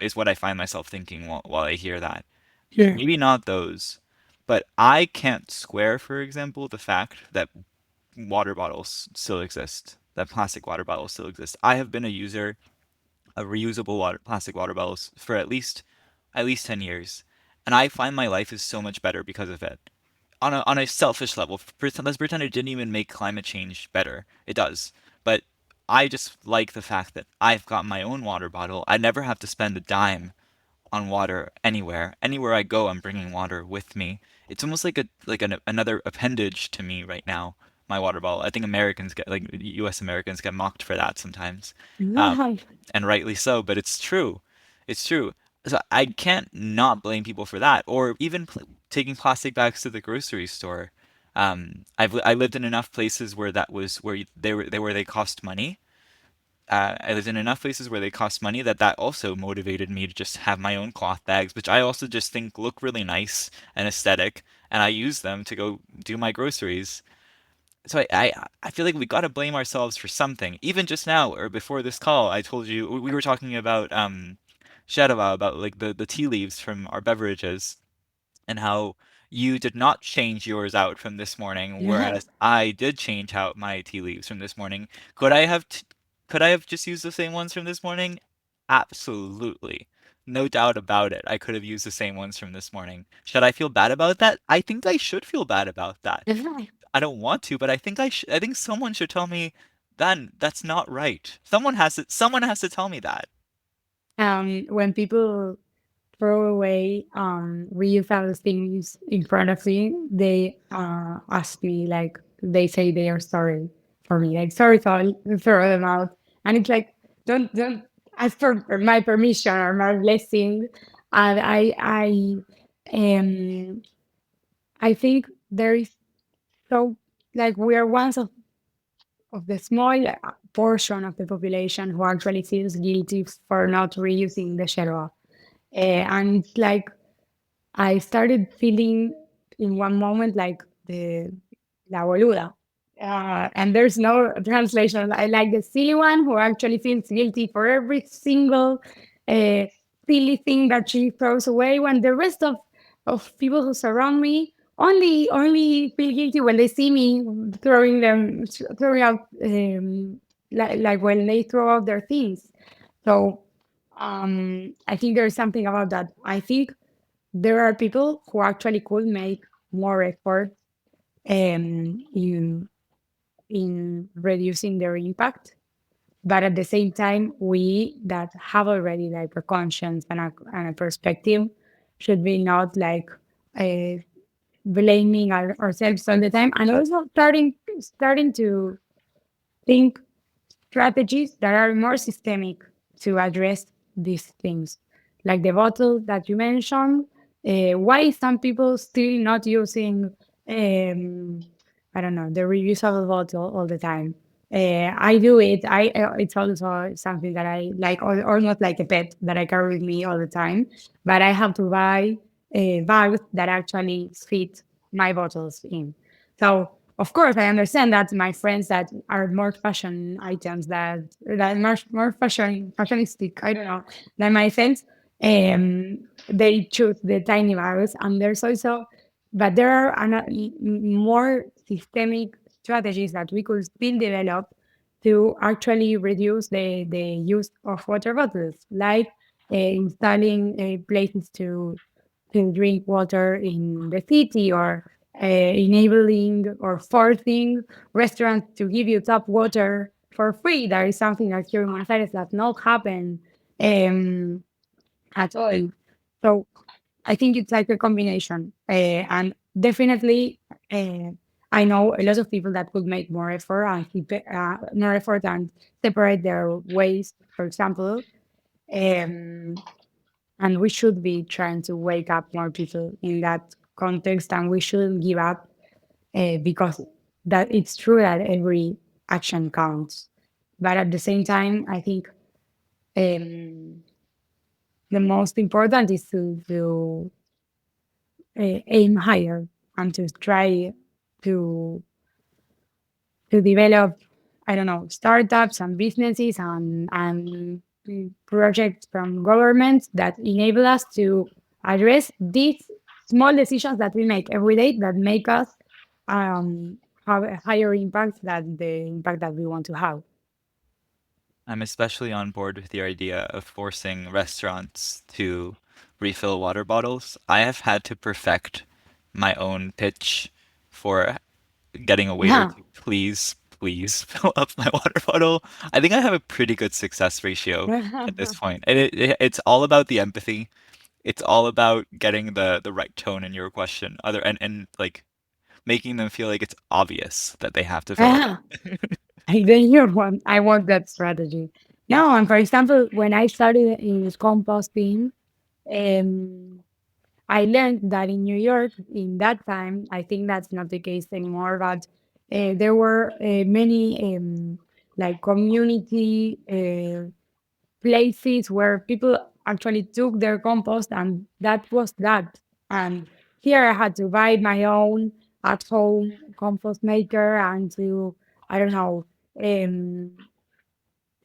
is what I find myself thinking while I hear that. Yeah. Maybe not those, but I can't square, for example, the fact that water bottles still exist, that plastic water bottles still exist. I have been a user of reusable plastic water bottles for at least 10 years, and I find my life is so much better because of it. On a selfish level, let's pretend it didn't even make climate change better. It does. But I just like the fact that I've got my own water bottle. I never have to spend a dime on water anywhere. Anywhere I go, I'm bringing water with me. It's almost like another appendage to me right now. My water bottle. I think Americans get like U.S. Americans get mocked for that sometimes, um, Yeah. and rightly so. But it's true. It's true. So I can't not blame people for that, or even taking plastic bags to the grocery store. I lived in enough places where that was where they cost money. I lived in enough places where they cost money that also motivated me to just have my own cloth bags, which I also just think look really nice and aesthetic, and I use them to go do my groceries. So I feel like we got to blame ourselves for something. Even just now or before this call, I told you we were talking about Shadowbow, about like the tea leaves from our beverages and how you did not change yours out from this morning, Yeah. whereas I did change out my tea leaves from this morning. Could I have could I have just used the same ones from this morning? Absolutely. No doubt about it. I could have used the same ones from this morning. Should I feel bad about that? I think I should feel bad about that. I don't want to, but I think I think someone should tell me then that's not right. Someone has to tell me that. When people throw away reusable things in front of me, they ask me like they say they are sorry for me, like sorry, sorry, throw them out, and it's like don't ask for my permission or my blessing, and um I think there is so like we are one of the small portion of the population who actually feels guilty for not reusing the shelf. And it's like I started feeling in one moment like the la boluda. And there's no translation. I like the silly one who actually feels guilty for every single uh, silly thing that she throws away when the rest of people who surround me only feel guilty when they see me throwing out like when they throw out their things. So I think there's something about that. I think there are people who actually could make more effort in reducing their impact. But at the same time, we that have already like a conscience and a perspective should be not like uh, blaming ourselves all the time, and also starting to think strategies that are more systemic to address these things. Like the bottle that you mentioned, why some people still not using, I don't know, the reusable bottle all the time? I do it. It's also something that I like, or not like a pet that I carry with me all the time. But I have to buy bags that actually fit my bottles in. So of course, I understand that my friends that are more fashion items that more fashionistic, I don't know, than my friends, they choose the tiny bags. And there's also But there are more systemic strategies that we could still develop to actually reduce the use of water bottles, like installing places to drink water in the city, or enabling or forcing restaurants to give you tap water for free. That is something that here in Buenos Aires does not happen um, at all. So I think it's like a combination. And definitely, uh, I know a lot of people that could make more effort and more effort and separate their waste, for example. Um, and we should be trying to wake up more people in that context, and we shouldn't give up because that it's true that every action counts. But at the same time, I think um, the most important is to aim higher and to try to to develop, I don't know, startups and businesses and projects from governments that enable us to address these small decisions that we make every day that make us have a higher impact than the impact that we want to have. I'm especially on board with the idea of forcing restaurants to refill water bottles. I have had to perfect my own pitch for getting a waiter Yeah. to please fill up my water bottle. I think I have a pretty good success ratio at this point. And it's all about the empathy. It's all about getting the right tone in your question. And like making them feel like it's obvious that they have to fill it. Yeah. I then you want I want that strategy. No, and for example, when I started in composting, um, I learned that in New York, in that time, I think that's not the case anymore, but there were many like community places where people actually took their compost, and that was that. And here I had to buy my own at home compost maker and to, I don't know, um,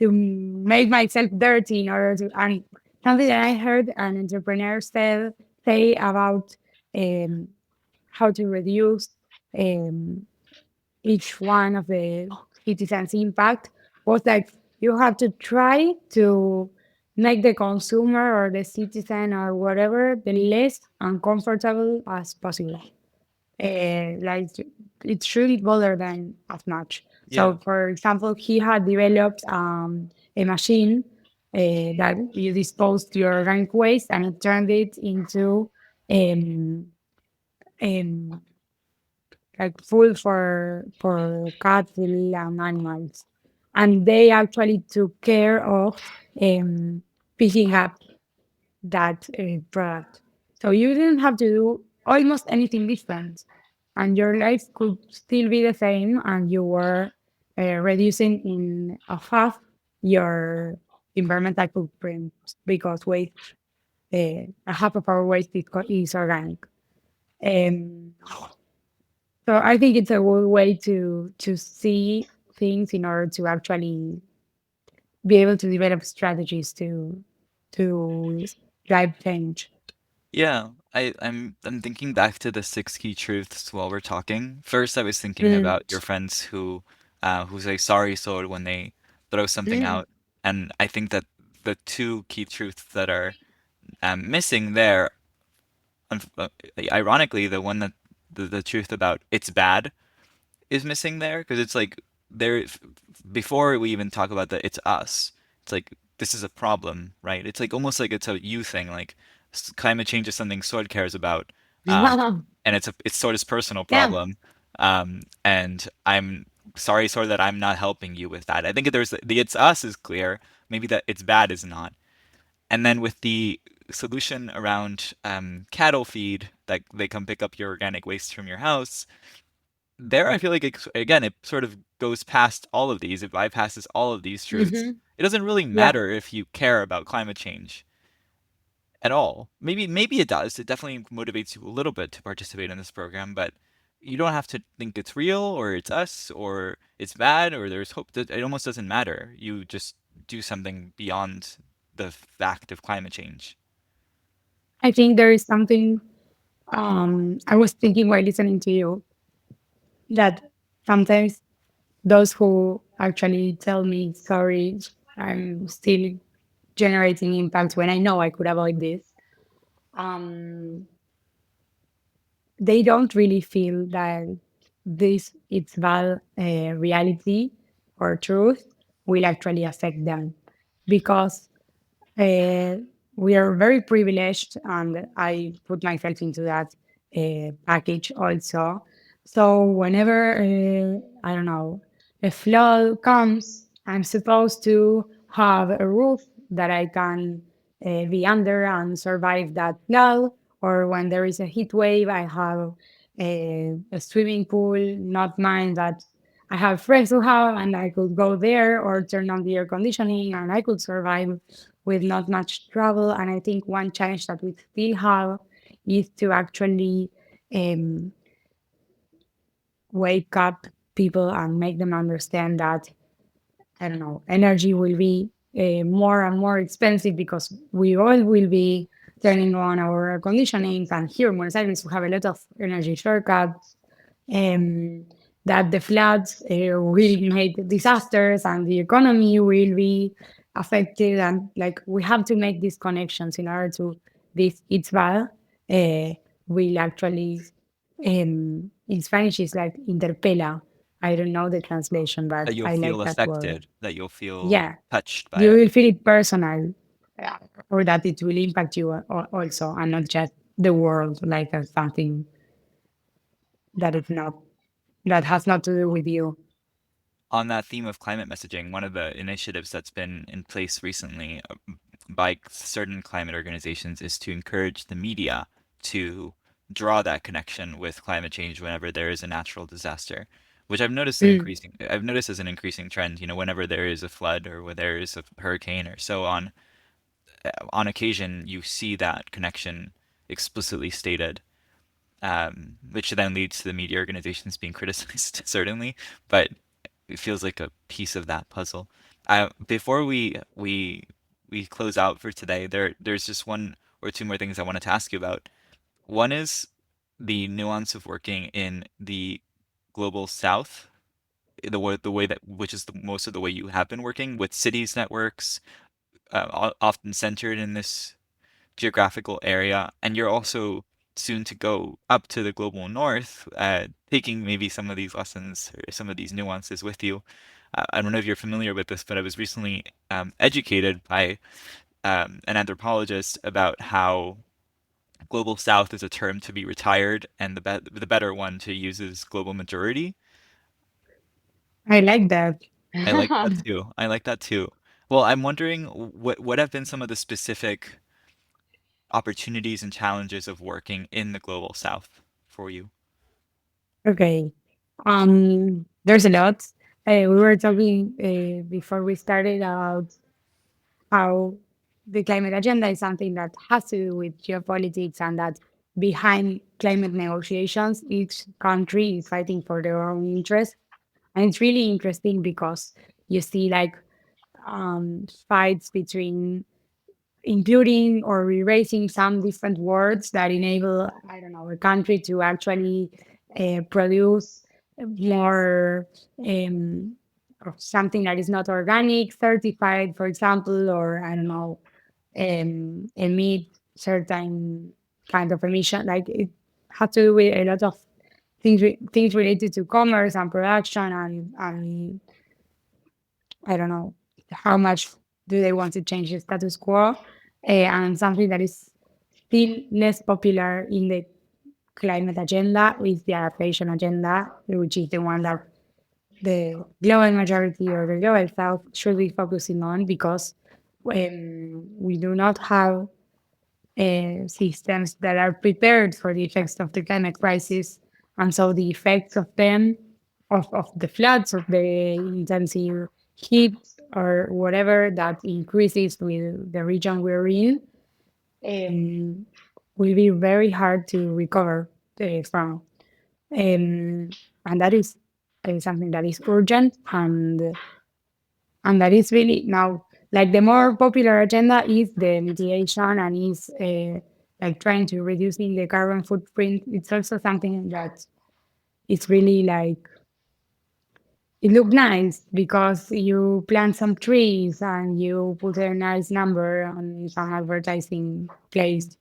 to make myself dirty in order to, and something that I heard an entrepreneur say about um, how to reduce um, each one of the citizens' impact was like you have to try to make the consumer or the citizen or whatever the less uncomfortable as possible. Like it shouldn't bother them as much. Yeah. So, for example, he had developed a machine that you disposed your organic waste and it turned it into um, um, like food for cats and animals, and they actually took care of picking up that product. So you didn't have to do almost anything different, and your life could still be the same, and you were reducing in a half your environmental footprint because waste, a half of our waste is organic. Um, so I think it's a good way to see things in order to actually be able to develop strategies to drive change. Yeah, I'm thinking back to the six key truths while we're talking. First, I was thinking Mm, about your friends who say sorry so when they throw something mm, out, and I think that the two key truths that are missing there, unf- uh, ironically, the one that the truth about it's bad is missing there because it's like there before we even talk about that it's us. It's like this is a problem, right? It's like almost like it's a you thing. Like climate change is something Sword cares about, um, and it's Sword's personal yeah, problem. And I'm sorry, Sword, that I'm not helping you with that. I think there's the it's us is clear. Maybe that it's bad is not. And then with the solution around cattle feed that they come pick up your organic waste from your house, there I feel like again it sort of goes past all of these. It bypasses all of these truths. mhm, It doesn't really yeah. matter if you care about climate change at all. Maybe it does. It definitely motivates you a little bit to participate in this program, but you don't have to think it's real or it's us or it's bad or there's hope. That it almost doesn't matter. You just do something beyond the fact of climate change. I think there is something. I was thinking while listening to you that sometimes those who actually tell me, sorry, I'm still generating impact when I know I could avoid this, um, they don't really feel that this its bad reality or truth will actually affect them because uh, we are very privileged, and I put myself into that package also. So whenever I don't know, a flood comes, I'm supposed to have a roof that I can be under and survive that flood. Or when there is a heat wave, I have a swimming pool, not mine, that I have friends who have, and I could go there or turn on the air conditioning, and I could survive with not much trouble. And I think one challenge that we still have is to actually um, wake up people and make them understand that, I don't know, energy will be more and more expensive because we all will be turning on our air conditioning. And here in Buenos Aires, we have a lot of energy shortcuts, um, that the floods will make disasters and the economy will be affected. And like we have to make these connections in order to this it's bad will actually in Spanish is like interpela. I don't know the translation, but That you'll I like feel that word. affected, that you'll feel Yeah, touched by you it. will feel it personal, yeah, or that it will impact you also, and not just the world like as something that is not that has not to do with you. On that theme of climate messaging, one of the initiatives that's been in place recently by certain climate organizations is to encourage the media to draw that connection with climate change whenever there is a natural disaster, which Mm. I've noticed as an increasing trend, whenever there is a flood or where there is a hurricane or so on occasion you see that connection explicitly stated, which then leads to the media organizations being criticized, certainly, but it feels like a piece of that puzzle. Before we close out for today, there's just one or two more things I wanted to ask you about. One is the nuance of working in the global south, the way that which is most of the way you have been working with cities networks, often centered in this geographical area, and you're also soon to go up to the global north, taking maybe some of these lessons or some of these nuances with you. I don't know if you're familiar with this, but I was recently educated by an anthropologist about how global south is a term to be retired, and the better one to use is global majority. I like that. I like that too. I like that too. Well, I'm wondering what have been some of the specific opportunities and challenges of working in the global south for you? Okay. There's a lot. We were talking before we started about how the climate agenda is something that has to do with geopolitics, and that behind climate negotiations, each country is fighting for their own interests. And it's really interesting because you see like fights between including or erasing some different words that enable, I don't know, a country to actually produce more of something that is not organic, certified, for example, or I don't know, emit certain kind of emission. Like it has to do with a lot of things related to commerce and production, and I don't know how much do they want to change the status quo, and something that is still less popular in the climate agenda is the adaptation agenda, which is the one that the global majority or the global south should be focusing on because we do not have systems that are prepared for the effects of the climate crisis. And so the effects of them, of the floods, of the intensive heat, or whatever that increases with the region we're in, um, will be very hard to recover from. Um, and that is something that is urgent, and that is really now like the more popular agenda is the mitigation and is like trying to reducing the carbon footprint. It's also something that it's really like it looked nice because you plant some trees and you put a nice number on some advertising place.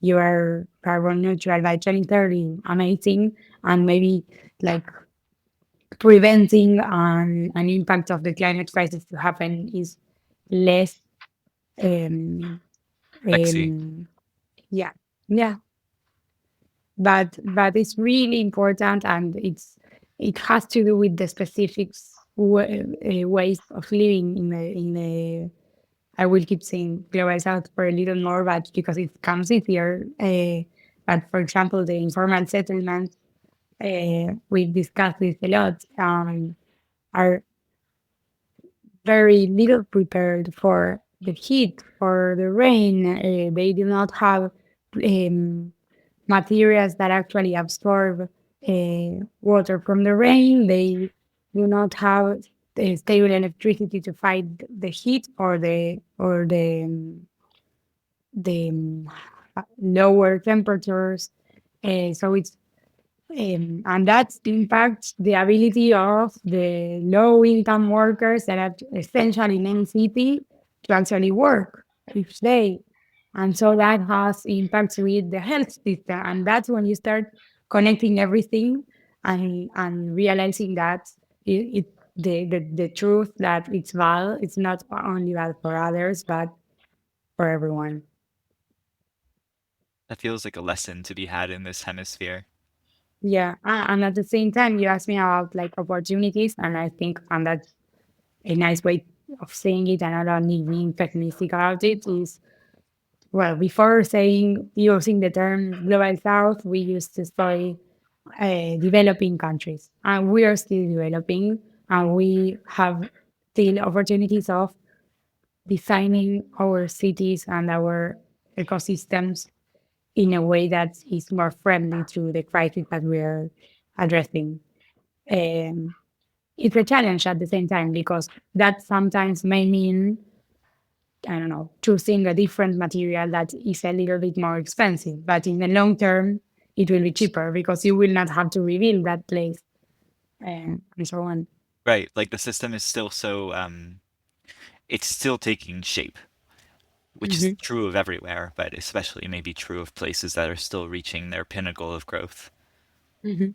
You are carbon neutral by 2030. Amazing. And maybe like preventing an impact of the climate crisis to happen is less um, Sexy. um yeah, yeah, but it's really important, and it has to do with the specifics ways of living in the I will keep saying global south for a little more, but because it comes easier. But for example, the informal settlements, we've discussed this a lot, are very little prepared for the heat, for the rain. They do not have um, materials that actually absorb water from the rain. They do not have stable electricity to fight the heat or the lower temperatures. So it's and that impacts the ability of the low income workers that are essentially in any city to actually work each day. And so that has impacts with the health system. And that's when you start connecting everything and realizing that the truth that it's bad, it's not only bad for others, but for everyone. That feels like a lesson to be had in this hemisphere. Yeah. And at the same time, you asked me about like opportunities, and I think, and that's a nice way of saying it, and not only being pessimistic about it, is well, before saying using the term global south, we used to say developing countries, and we are still developing, and we have still opportunities of designing our cities and our ecosystems in a way that is more friendly to the crisis that we are addressing. Um, it's a challenge at the same time because that sometimes may mean, I don't know, choosing a different material that is a little bit more expensive. But in the long term, it will be cheaper because you will not have to rebuild that place and so on. Right, like the system is still so it's still taking shape, which is Hmm. true of everywhere, but especially maybe true of places that are still reaching their pinnacle of growth. Hmm.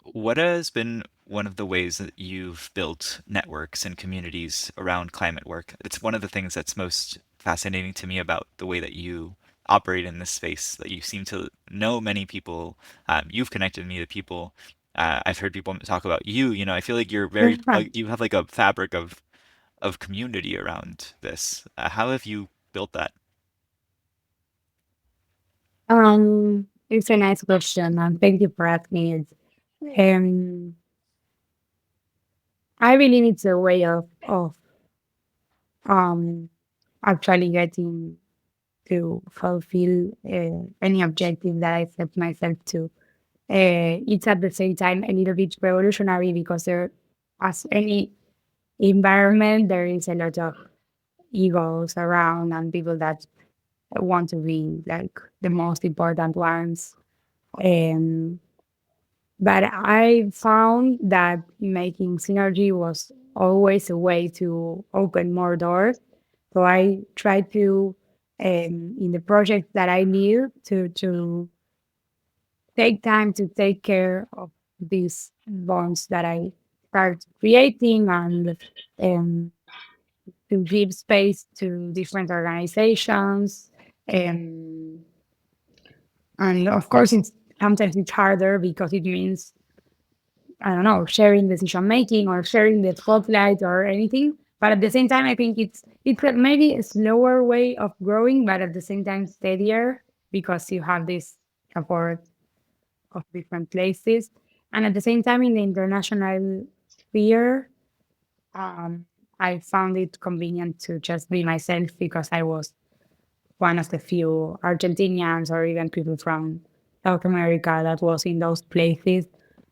What has been one of the ways that you've built networks and communities around climate work? It's one of the things that's most fascinating to me about the way that you operate in this space, that you seem to know many people. You've connected me to people. I've heard people talk about you. You know, I feel like you're very, you have like a fabric of community around this. How have you built that? It's a nice question, and thank you for asking it. Um, I believe it's a way of um, actually getting to fulfill any objective that I set myself to. It's at the same time a little bit revolutionary because there, as any environment, there is a lot of egos around and people that want to be like the most important ones. Um, but I found that making synergy was always a way to open more doors. So I try to, in the project that I need, to take time to take care of these bonds that I start creating and um, to give space to different organizations. Um, and of course, sometimes it's harder because it means, I don't know, sharing decision making or sharing the spotlight or anything. But at the same time, I think maybe a slower way of growing, but at the same time steadier because you have this support of different places. And at the same time, in the international sphere, um, I found it convenient to just be myself because I was one of the few Argentinians or even people from South America that was in those places.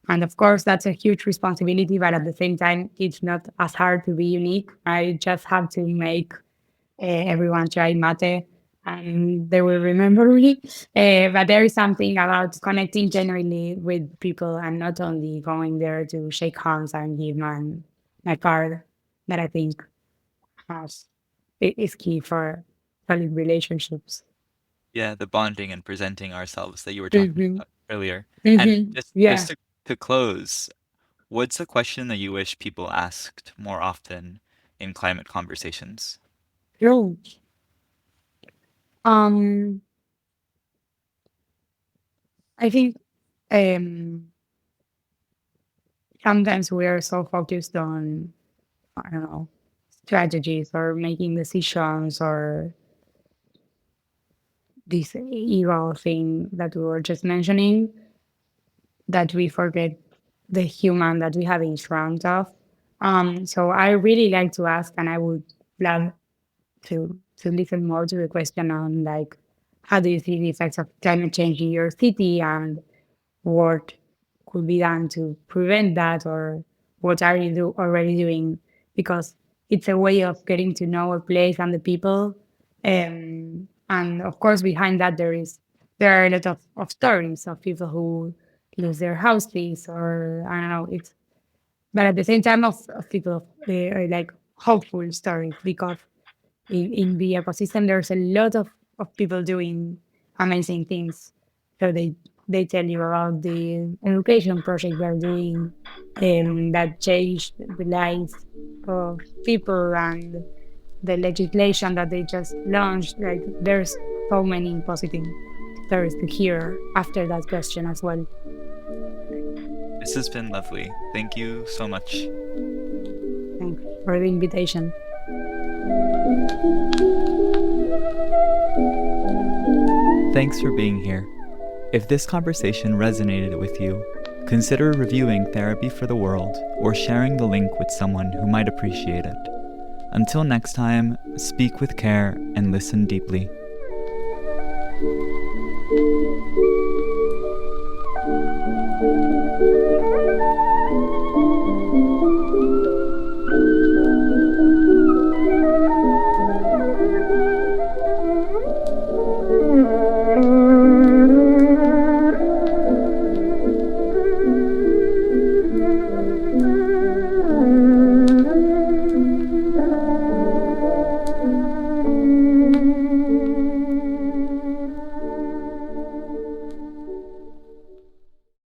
And of course, that's a huge responsibility, but at the same time, it's not as hard to be unique. I just have to make everyone try mate and they will remember me. But there is something about connecting genuinely with people and not only going there to shake hands and give my card that I think has is key for solid relationships. Yeah, the bonding and presenting ourselves that you were talking Hmm. about earlier. And Hmm. just Yeah. to close, what's a question that you wish people asked more often in climate conversations? True. Um, I think um, sometimes we are so focused on, I don't know, strategies or making decisions or this ego thing that we were just mentioning that we forget the human that we have in front of. So I really like to ask, and I would love to listen more to the question on like how do you see the effects of climate change in your city and what could be done to prevent that or what are you already doing because it's a way of getting to know a place and the people and of course behind that there are a lot of stories of people who lose their houses or I don't know it's but at the same time of people like hopeful stories because in the ecosystem, there's a lot of people doing amazing things. So they tell you about the education project they're doing that changed the lives of people and the legislation that they just launched. Like there's so many positive stories to hear after that question as well. This has been lovely. Thank you so much. Thanks for the invitation. Thanks for being here. If this conversation resonated with you, consider reviewing Therapy for the World or sharing the link with someone who might appreciate it. Until next time, speak with care and listen deeply.